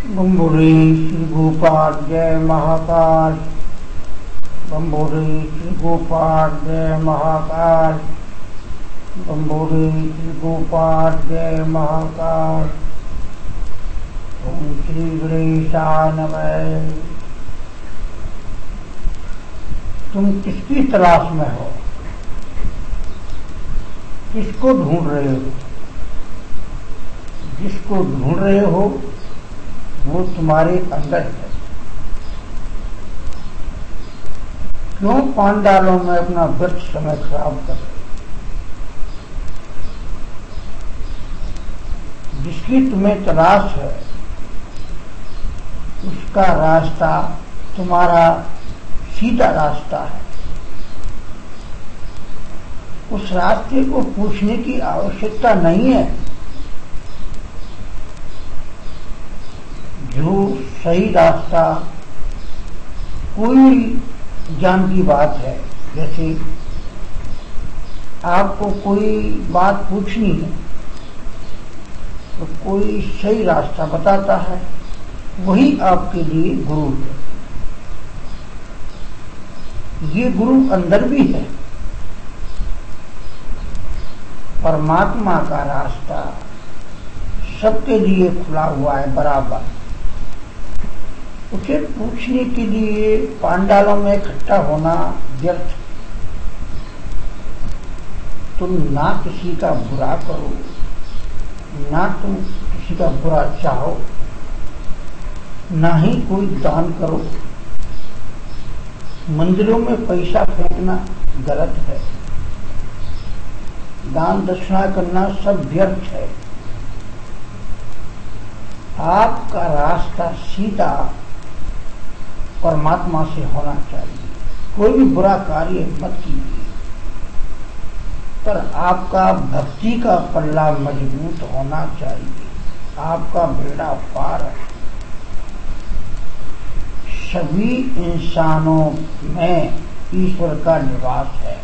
बम्बुरी श्री गोपाल जय महाकाल। बम्बुरी श्री गोपाल जय महाकाल। बम्बुरी श्री गोपाल जय महाकाल। ओम श्री गणेशाय नमः। तुम किसकी तलाश में हो? किसको ढूंढ रहे हो? जिसको ढूंढ रहे हो वो तुम्हारे अंदर है। क्यों पांडालों में अपना व्यर्थ समय खराब कर रहे? जिसकी तुम्हें तलाश है उसका रास्ता तुम्हारा सीधा रास्ता है। उस रास्ते को पूछने की आवश्यकता नहीं है। जो सही रास्ता कोई ज्ञान की बात है, जैसे आपको कोई बात पूछनी है तो कोई सही रास्ता बताता है, वही आपके लिए गुरु है। ये गुरु अंदर भी है। परमात्मा का रास्ता सबके लिए खुला हुआ है बराबर। उसे पूछने के लिए पांडालों में इकट्ठा होना व्यर्थ। तुम ना किसी का बुरा करो, ना तुम किसी का बुरा चाहो, ना ही कोई दान करो। मंदिरों में पैसा फेंकना गलत है। दान दक्षिणा करना सब व्यर्थ है। आपका रास्ता सीधा परमात्मा से होना चाहिए। कोई भी बुरा कार्य मत कीजिए, पर आपका भक्ति का पल्ला मजबूत होना चाहिए। आपका बेड़ा पार है। सभी इंसानों में ईश्वर का निवास है।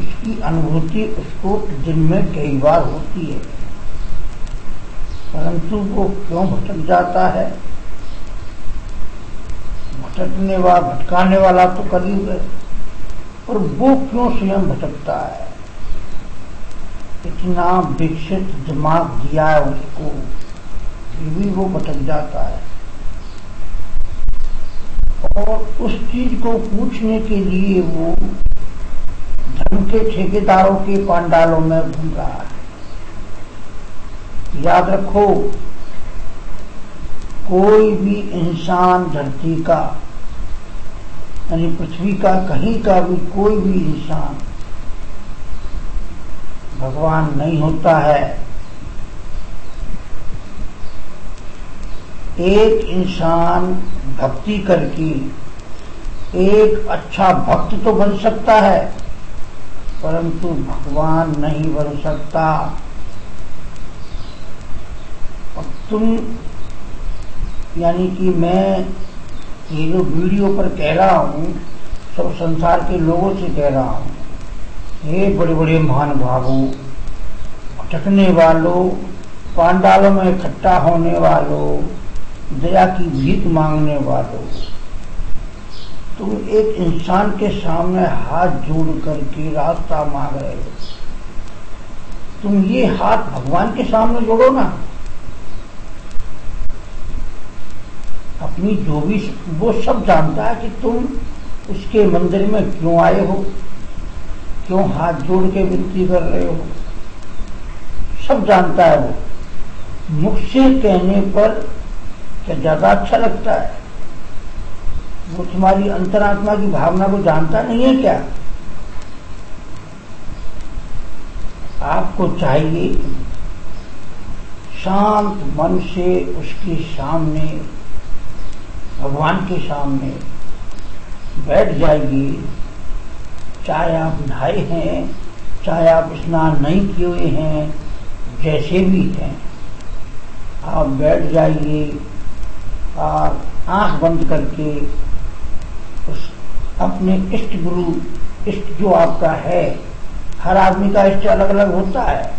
इसकी अनुभूति उसको दिन में कई बार होती है, परंतु वो क्यों भटक जाता है? भटकाने वाला तो कलयुग है, और वो क्यों स्वयं भटकता है? इतना विकसित दिमाग दिया है उसको, फिर भी वो भटक जाता है। और उस चीज को पूछने के लिए वो धन के ठेकेदारों के पांडालों में घूम रहा है। याद रखो, कोई भी इंसान धरती का यानी पृथ्वी का कहीं का भी कोई भी इंसान भगवान नहीं होता है। एक इंसान भक्ति करके एक अच्छा भक्त तो बन सकता है, परंतु भगवान नहीं बन सकता। और तुम यानी कि मैं ये जो वीडियो पर कह रहा हूँ, सब संसार के लोगों से कह रहा हूँ, हे बड़े बड़े महानुभावों, भटकने वालों, पांडालों में इकट्ठा होने वालों, दया की भीख मांगने वालों, तुम एक इंसान के सामने हाथ जोड़ करके रास्ता मांग रहे हो। तुम ये हाथ भगवान के सामने जोड़ो ना। अपनी जो भी वो सब जानता है कि तुम उसके मंदिर में क्यों आए हो, क्यों हाथ जोड़ के विनती कर रहे हो, सब जानता है वो। मुख से कहने पर क्या ज्यादा अच्छा लगता है? वो तुम्हारी अंतरात्मा की भावना को जानता नहीं है क्या? आपको चाहिए शांत मन से उसके सामने, भगवान के सामने बैठ जाइए। चाहे आप नहाए हैं, चाहे आप स्नान नहीं किए हुए हैं, जैसे भी हैं, आप बैठ जाइए और आंख बंद करके उस अपने इष्ट गुरु, इष्ट जो आपका है, हर आदमी का इष्ट अलग अलग होता है।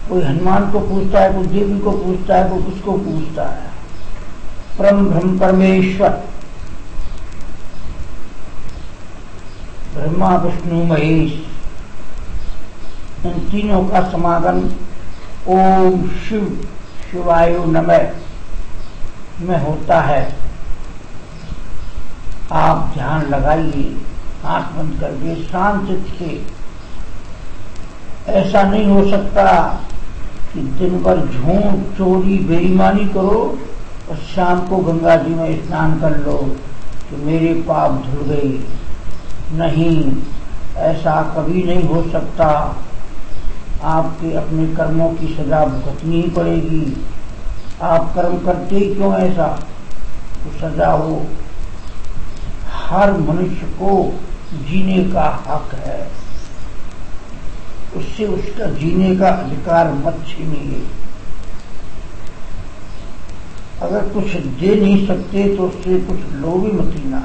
कोई हनुमान को पूछता है, कोई देवी को पूछता है, कोई किसको पूछता है। परम ब्रह्म परमेश्वर ब्रह्मा विष्णु महेश, इन तीनों का समागम ओम शिव शिवाय नमः में होता है। आप ध्यान लगाइए, आंख बंद करके शांत चित्त से। ऐसा नहीं हो सकता कि दिन भर झूठ चोरी बेईमानी करो और शाम को गंगा जी में स्नान कर लो कि मेरे पाप धुल गए। नहीं, ऐसा कभी नहीं हो सकता। आपके अपने कर्मों की सजा भुगतनी ही पड़ेगी। आप कर्म करते ही क्यों ऐसा, तो सजा हो। हर मनुष्य को जीने का हक है, उससे उसका जीने का अधिकार मत छीनिए। अगर कुछ दे नहीं सकते तो उससे कुछ लो भी मत लेना,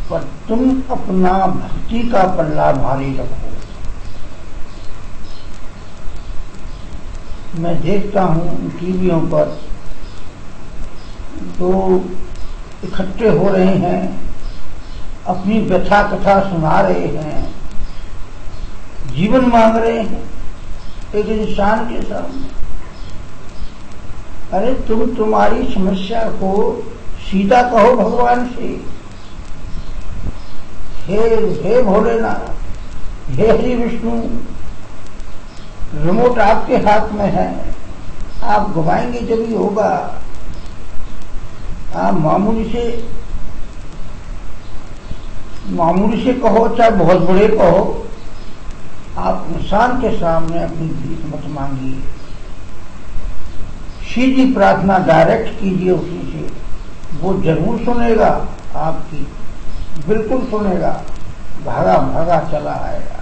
पर तुम अपना भक्ति का पल्ला भारी रखो। मैं देखता हूं टीवियों पर जो इकट्ठे हो रहे हैं, अपनी व्यथा कथा सुना रहे हैं, जीवन मांग रहे हैं एक इंसान के सामने। अरे तुम तुम्हारी समस्या को सीधा कहो भगवान से, हे भोलेनाथ, हे हरि विष्णु, रिमोट आपके हाथ में है, आप घुमाएंगे जब ही होगा। आप मामूली से कहो चाहे बहुत बड़े कहो, आप इंसान के सामने अपनी भीख मत मांगिए। सीधी प्रार्थना डायरेक्ट कीजिए उसी से, वो जरूर सुनेगा आपकी, बिल्कुल सुनेगा, भागा भागा चला आएगा।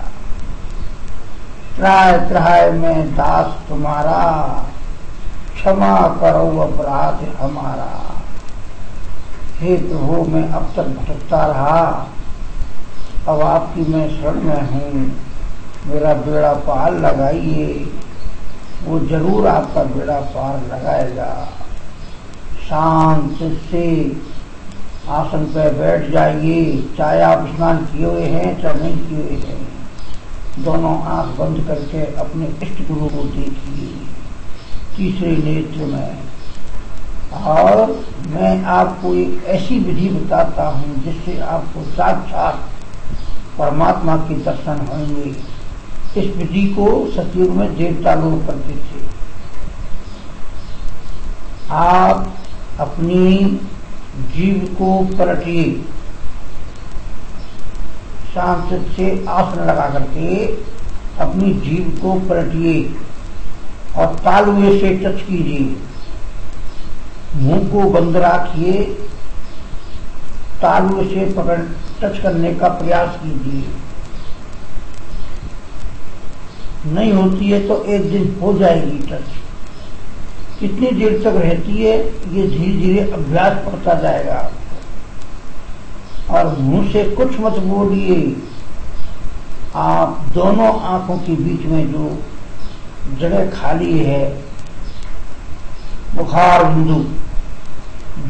त्राय त्राय में दास तुम्हारा, क्षमा करो अपराध हमारा। हे प्रभु, मैं अब तक भटकता रहा, अब आपकी मैं शरण में हूँ, मेरा बेड़ा पार लगाइए। वो जरूर आपका बेड़ा पार लगाएगा। शांत से आसन पर बैठ जाइए, चाहे आप स्नान किए हुए हैं चाहे नहीं किए हुए हैं। दोनों आंख बंद करके अपने इष्ट गुरु को देखिए तीसरे नेत्र में। और मैं आपको एक ऐसी विधि बताता हूँ जिससे आपको साक्षात परमात्मा के दर्शन होंगे। इस विधि को सतयुग में देवता लोग करते थे। आप अपनी जीव को पलटिए, शांत से आसन लगा करके अपनी जीव को पलटिए और तालुए से टच कीजिए। मुंह को बंद रखिए, तालुए से पकड़ टच करने का प्रयास कीजिए। नहीं होती है तो एक दिन हो जाएगी टच। कितनी देर तक रहती है ये धीरे धीरे अभ्यास पड़ता जाएगा। और मुंह से कुछ मत बोलिए। आप दोनों आंखों के बीच में जो जगह खाली है, बुखार बिंदु,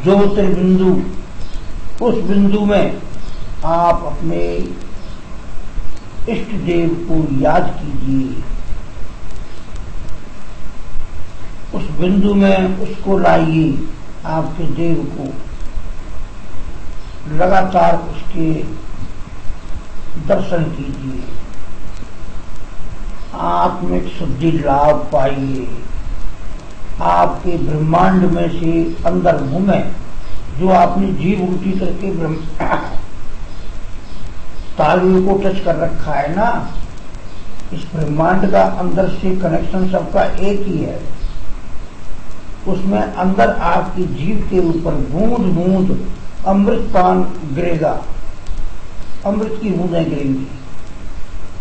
ज्योतिर्बिंदु, उस बिंदु में आप अपने इष्ट देव को याद कीजिए। उस बिंदु में उसको लाइए, आपके देव को। लगातार उसके दर्शन कीजिए, आत्मिक शुद्धि लाभ पाइए। आपके ब्रह्मांड में से अंदर मुंह में जो आपने जीव उल्टी करके तालुए को टच कर रखा है ना, इस ब्रह्मांड का अंदर से कनेक्शन सबका एक ही है। उसमें अंदर आपकी जीव के ऊपर बूंद बूंद अमृत पान गिरेगा, अमृत की बूंदें गिरेंगी।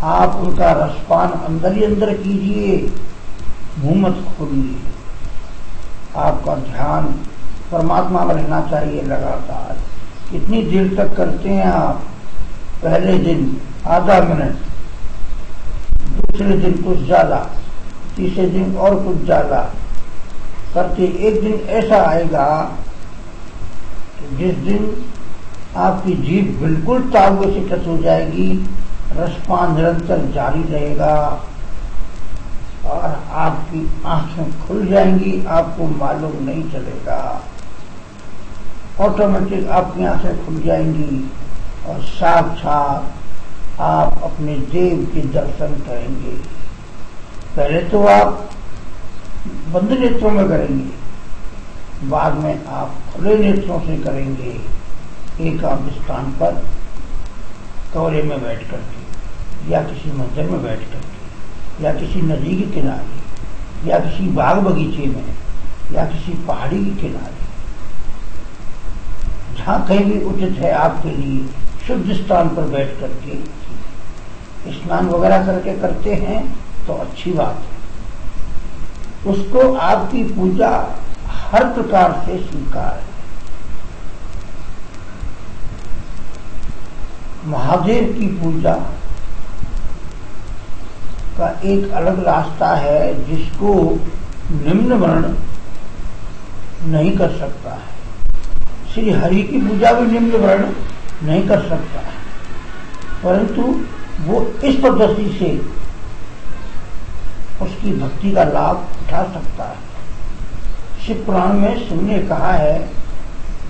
आप उनका रसपान अंदर ही अंदर कीजिए, मुंह मत खोलिए। आपका ध्यान परमात्मा में रहना चाहिए लगातार। कितनी देर तक करते हैं आप? पहले दिन आधा मिनट, दूसरे दिन कुछ ज्यादा, तीसरे दिन और कुछ ज्यादा करते एक दिन ऐसा आएगा कि जिस दिन आपकी जीभ बिल्कुल तालुए से टच हो जाएगी, रसपान निरंतर जारी रहेगा और आपकी आंखें खुल जाएंगी, आपको मालूम नहीं चलेगा। ऑटोमेटिक आपकी आंखें खुल जाएंगी और साक्षात आप अपने देव के दर्शन करेंगे। पहले तो आप बंद नेत्रों में करेंगे, बाद में आप खुले नेत्रों से करेंगे, एकांत स्थान पर कमरे में बैठ करके या किसी मंदिर में बैठ करके या किसी नदी के किनारे या किसी बाग बगीचे में या किसी पहाड़ी के किनारे, जहां कहीं भी उचित है आपके लिए, शुद्ध स्थान पर बैठ करके स्नान वगैरह करके करते हैं तो अच्छी बात है। उसको आपकी पूजा हर प्रकार से स्वीकार है। महादेव की पूजा का एक अलग रास्ता है जिसको निम्न वर्ण नहीं कर सकता है। श्री हरि की पूजा भी निम्न वर्ण नहीं कर सकता है, परंतु वो इस पद्धति से उसकी भक्ति का लाभ उठा सकता है। शिव पुराण में शिवने कहा है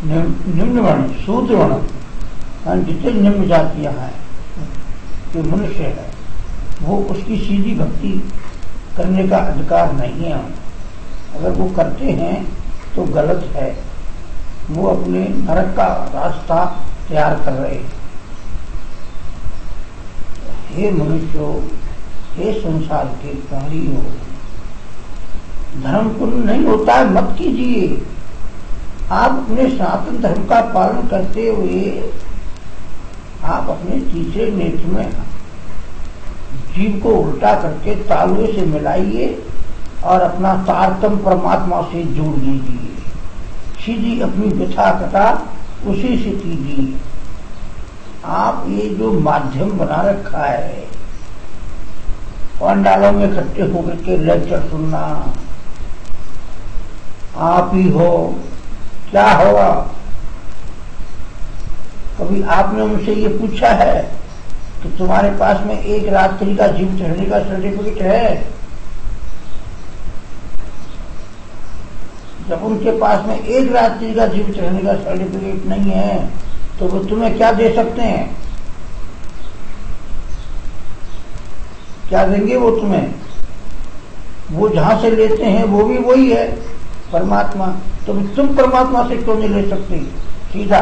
निम्न वर्ण, शूद्र वर्ण, जितने निम्न जातियां हैं जो मनुष्य है, वो उसकी सीधी भक्ति करने का अधिकार नहीं है। अगर वो करते हैं तो गलत है, वो अपने नरक का रास्ता तैयार कर रहे हैं। हे मनुष्यों, हे संसार के प्राणियों, धर्म पुण्य नहीं होता है मत कीजिए। आप अपने सनातन धर्म का पालन करते हुए आप अपने तीसरे नेत्र में जीव को उल्टा करके तालुए से मिलाइए और अपना तारतम परमात्मा से जोड़ दीजिए। सीधी अपनी व्यथा कथा उसी से कीजिए। आप ये जो माध्यम बना रखा है, पंडालों में इकट्ठे होकर के लेक्चर सुनना, आप ही हो, क्या होगा? कभी आपने उनसे ये पूछा है कि तुम्हारे पास में एक रात्रि का जीवित रहने का सर्टिफिकेट है? जब उनके पास में एक रात्रि का जीवित रहने का सर्टिफिकेट नहीं है तो वो तुम्हें क्या दे सकते हैं? क्या देंगे वो तुम्हें? वो जहां से लेते हैं वो भी वही है, परमात्मा। तो तुम परमात्मा से क्यों नहीं ले सकते सीधा?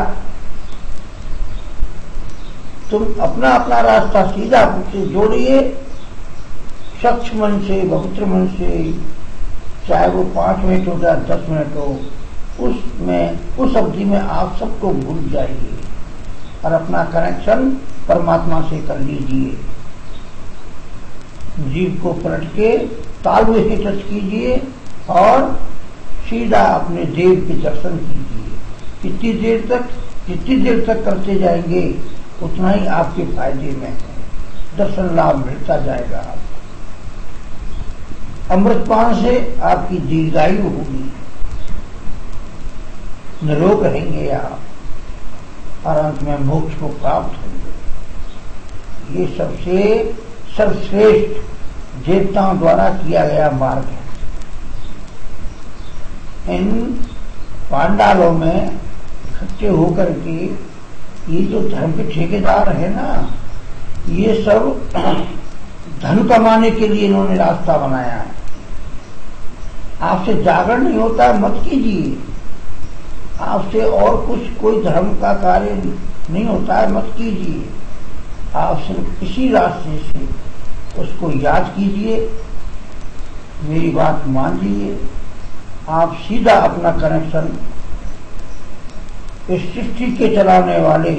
तुम अपना अपना रास्ता सीधा से जोड़िए, स्वच्छ मन से, पवित्र मन से, चाहे वो 5 मिनट हो या 10 मिनट हो, उसमें उस अवधि में आप सबको भूल जाइए और अपना कनेक्शन परमात्मा से कर लीजिए। जीव को पलट के तालुए से टच कीजिए और सीधा अपने देव के दर्शन कीजिए। जितनी देर तक करते जाएंगे उतना ही आपके फायदे में है, दर्शन लाभ मिलता जाएगा। अमृतपान से आपकी दीर्घायु होगी, निरोग रहेंगे आप और अंत में मोक्ष को प्राप्त होंगे। ये सबसे सर्वश्रेष्ठ देवताओं द्वारा किया गया मार्ग है। इन पांडालों में इकट्ठे होकर के ये जो धर्म के ठेकेदार है ना, ये सब धन कमाने के लिए इन्होंने रास्ता बनाया है। आपसे जागरण नहीं होता है मत कीजिए। आपसे और कुछ कोई धर्म का कार्य नहीं होता है मत कीजिए। आप सिर्फ इसी रास्ते से उसको याद कीजिए, मेरी बात मान लीजिए। आप सीधा अपना कनेक्शन इस सृष्टि के चलाने वाले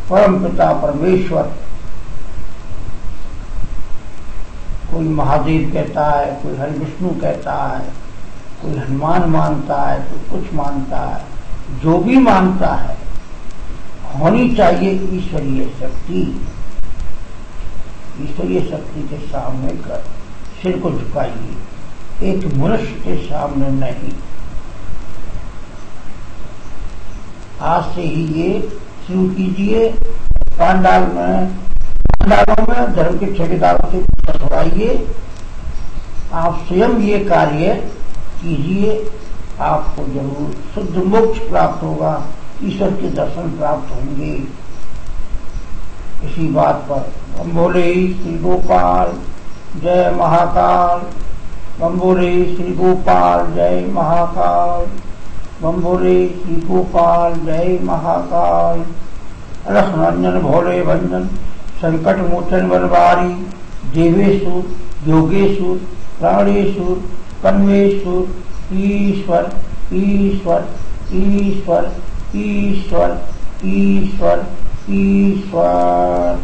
परम पिता परमेश्वर, कोई महादेव कहता है, कोई हरि विष्णु कहता है, कोई हनुमान मानता है, कोई कुछ मानता है, जो भी मानता है, होनी चाहिए ईश्वरीय शक्ति। ईश्वरीय शक्ति के सामने कर सिर को झुकाइए, एक मनुष्य के सामने नहीं। आज से ही ये शुरू कीजिए। पांडालों में धर्म के ठेकेदारों से कटवाइए, आप स्वयं ये कार्य कीजिए, आपको जरूर शुद्ध मोक्ष प्राप्त होगा, ईश्वर के दर्शन प्राप्त होंगे। इसी बात पर हम बोले श्री गोपाल जय महाकाल, हम बोले श्री गोपाल जय महाकाल, हम बोले श्री गोपाल जय महाकाल। अलख रंजन भोले भंजन संकट मोचन बलवारी, देवेशुर योगेशुर प्राणेशुर कन्वेशुर, ईश्वर ईश्वर ईश्वर ईश्वर ईश्वर ईश्वर।